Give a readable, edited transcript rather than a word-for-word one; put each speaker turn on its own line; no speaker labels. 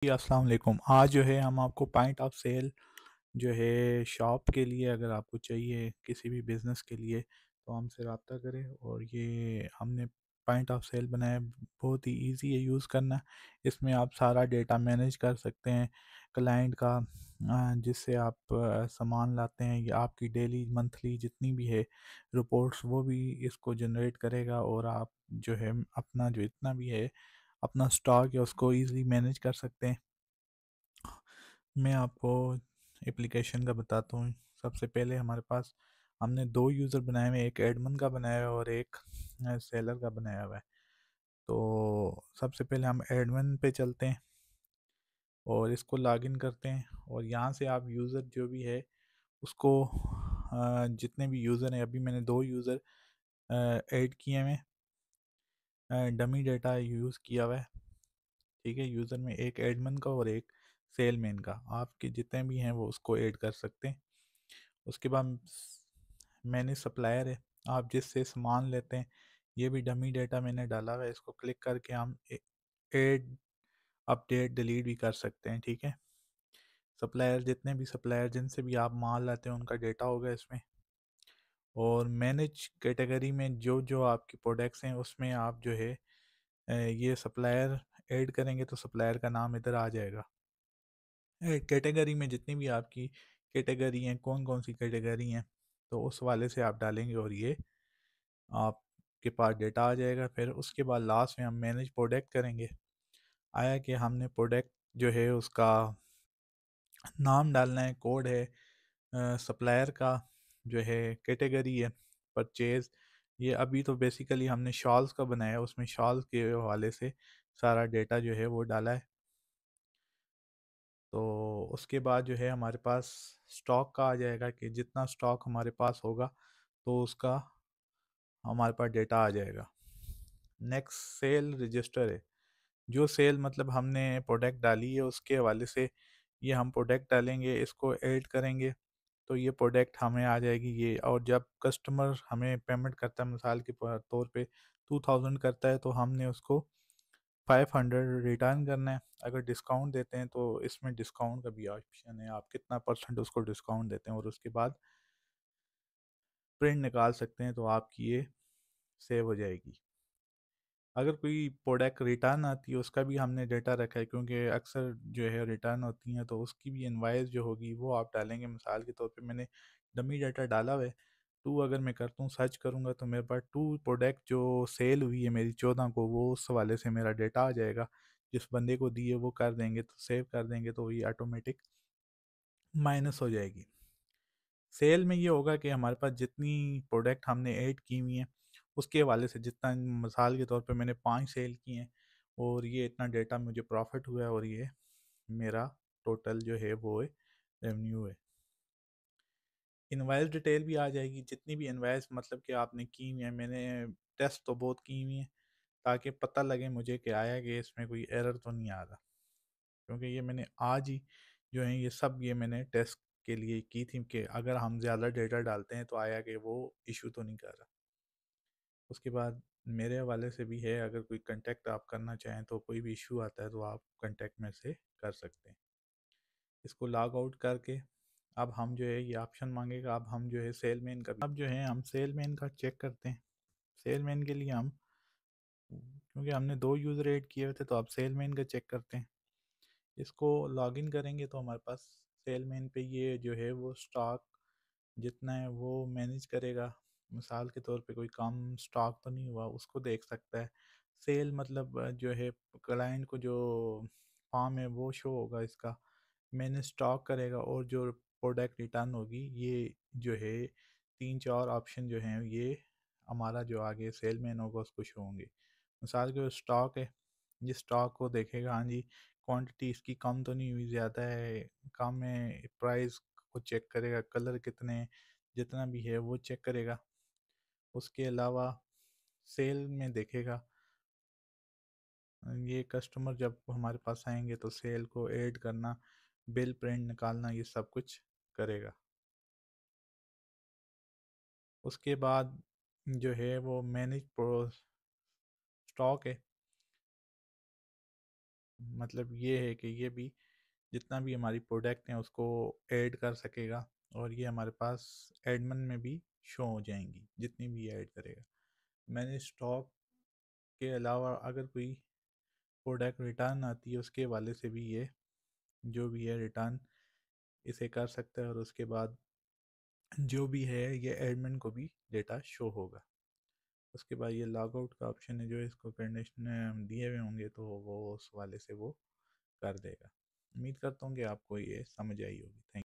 जी, अस्सलाम वालेकुम। आज जो है हम आपको पॉइंट ऑफ सेल जो है शॉप के लिए, अगर आपको चाहिए किसी भी बिज़नेस के लिए, तो हमसे रब्ता करें। और ये हमने पॉइंट ऑफ सेल बनाया है, बहुत ही इजी है यूज़ करना। इसमें आप सारा डेटा मैनेज कर सकते हैं क्लाइंट का, जिससे आप सामान लाते हैं, या आपकी डेली मंथली जितनी भी है रिपोर्ट्स वो भी इसको जनरेट करेगा। और आप जो है अपना जो इतना भी है अपना स्टॉक है उसको इजीली मैनेज कर सकते हैं। मैं आपको एप्लीकेशन का बताता हूँ। सबसे पहले हमारे पास हमने दो यूज़र बनाए हुए हैं, एक एडमिन का बनाया हुआ है और एक सेलर का बनाया हुआ है। तो सबसे पहले हम एडमिन पे चलते हैं और इसको लॉगिन करते हैं। और यहाँ से आप यूज़र जो भी है उसको जितने भी यूज़र हैं, अभी मैंने दो यूज़र ऐड किए हुए हैं, डमी डेटा यूज़ किया हुआ है। ठीक है, यूज़र में एक एडमिन का और एक सेलमैन का, आपके जितने भी हैं वो उसको ऐड कर सकते हैं। उसके बाद मैंने सप्लायर है, आप जिससे सामान लेते हैं, ये भी डमी डेटा मैंने डाला हुआ है। इसको क्लिक करके हम ऐड अपडेट डिलीट भी कर सकते हैं। ठीक है, सप्लायर जितने भी सप्लायर जिनसे भी आप माल लाते हैं उनका डेटा होगा इसमें। और मैनेज कैटेगरी में जो जो आपकी प्रोडक्ट्स हैं उसमें आप जो है ये सप्लायर ऐड करेंगे तो सप्लायर का नाम इधर आ जाएगा। कैटेगरी में जितनी भी आपकी कैटेगरी हैं, कौन कौन सी कैटेगरी हैं, तो उस वाले से आप डालेंगे और ये आपके पास डेटा आ जाएगा। फिर उसके बाद लास्ट में हम मैनेज प्रोडक्ट करेंगे। आया कि हमने प्रोडक्ट जो है उसका नाम डालना है, कोड है सप्लायर का, जो है कैटेगरी है परचेज। ये अभी तो बेसिकली हमने शॉल्स का बनाया है, उसमें शॉल्स के हवाले से सारा डेटा जो है वो डाला है। तो उसके बाद जो है हमारे पास स्टॉक का आ जाएगा कि जितना स्टॉक हमारे पास होगा तो उसका हमारे पास डेटा आ जाएगा। नेक्स्ट सेल रजिस्टर है, जो सेल मतलब हमने प्रोडक्ट डाली है उसके हवाले से ये हम प्रोडक्ट डालेंगे, इसको ऐड करेंगे तो ये प्रोडक्ट हमें आ जाएगी ये। और जब कस्टमर हमें पेमेंट करता है, मिसाल के तौर पे 2000 करता है, तो हमने उसको 500 रिटर्न करना है। अगर डिस्काउंट देते हैं तो इसमें डिस्काउंट का भी ऑप्शन है, आप कितना परसेंट उसको डिस्काउंट देते हैं, और उसके बाद प्रिंट निकाल सकते हैं तो आपकी ये सेव हो जाएगी। अगर कोई प्रोडक्ट रिटर्न आती है उसका भी हमने डेटा रखा है, क्योंकि अक्सर जो है रिटर्न होती हैं, तो उसकी भी इनवाइस जो होगी वो आप डालेंगे। मिसाल के तौर पे मैंने डमी डाटा डाला हुआ है टू, अगर मैं करता हूँ सर्च करूँगा तो मेरे पास टू प्रोडक्ट जो सेल हुई है मेरी 14 को, वो उस हवाले से मेरा डेटा आ जाएगा। जिस बंदे को दिए वो कर देंगे, तो सेव कर देंगे तो ये ऑटोमेटिक माइनस हो जाएगी। सेल में ये होगा कि हमारे पास जितनी प्रोडक्ट हमने ऐड की हुई हैं उसके हवाले से, जितना मिसाल के तौर पे मैंने 5 सेल की हैं और ये इतना डेटा मुझे प्रॉफिट हुआ है, और ये मेरा टोटल जो है वो है रेवेन्यू है। इनवाइस डिटेल भी आ जाएगी, जितनी भी इनवाइस मतलब कि आपने की हुई है। मैंने टेस्ट तो बहुत की हुई हैं ताकि पता लगे मुझे कि आया कि इसमें कोई एरर तो नहीं आ रहा, क्योंकि ये मैंने आज ही जो है ये सब ये मैंने टेस्ट के लिए की थी कि अगर हम ज़्यादा डेटा डालते हैं तो आया कि वो इशू तो नहीं कर रहा। उसके बाद मेरे हवाले से भी है, अगर कोई कांटेक्ट आप करना चाहें तो कोई भी इशू आता है तो आप कांटेक्ट में से कर सकते हैं। इसको लॉग आउट करके अब हम जो है ये ऑप्शन मांगेगा, अब हम जो है सेलमैन का अब जो है हम सेलमैन का चेक करते हैं। सेलमैन के लिए हम, क्योंकि हमने दो यूज़र ऐड किए हुए थे, तो अब सेलमैन का चेक करते हैं। इसको लॉगिन करेंगे तो हमारे पास सेलमैन पे ये जो है वो स्टॉक जितना है वो मैनेज करेगा। मिसाल के तौर पे कोई कम स्टॉक तो नहीं हुआ उसको देख सकता है। सेल मतलब जो है क्लाइंट को जो फॉर्म है वो शो होगा इसका, मैंने स्टॉक करेगा, और जो प्रोडक्ट रिटर्न होगी ये जो है तीन चार ऑप्शन जो हैं ये हमारा जो आगे सेलमैन होगा उसको शो होंगे। मिसाल के स्टॉक है, ये स्टॉक को देखेगा, हाँ जी क्वांटिटी इसकी कम तो नहीं हुई, ज़्यादा है, कम है, प्राइस को चेक करेगा, कलर कितने जितना भी है वो चेक करेगा। उसके अलावा सेल में देखेगा, ये कस्टमर जब हमारे पास आएंगे तो सेल को ऐड करना, बिल प्रिंट निकालना, ये सब कुछ करेगा। उसके बाद जो है वो मैनेज प्रो स्टॉक है, मतलब ये है कि ये भी जितना भी हमारी प्रोडक्ट हैं उसको ऐड कर सकेगा, और ये हमारे पास एडमिन में भी शो हो जाएंगी जितनी भी ऐड करेगा। मैंने स्टॉक के अलावा अगर कोई प्रोडक्ट रिटर्न आती है उसके वाले से भी ये जो भी है रिटर्न इसे कर सकता है, और उसके बाद जो भी है ये एडमिन को भी डेटा शो होगा। उसके बाद ये लॉग आउट का ऑप्शन है जो इसको कंडीशन दिए हुए होंगे तो वो उस वाले से वो कर देगा। उम्मीद करता हूँ कि आपको ये समझ आई होगी। थैंक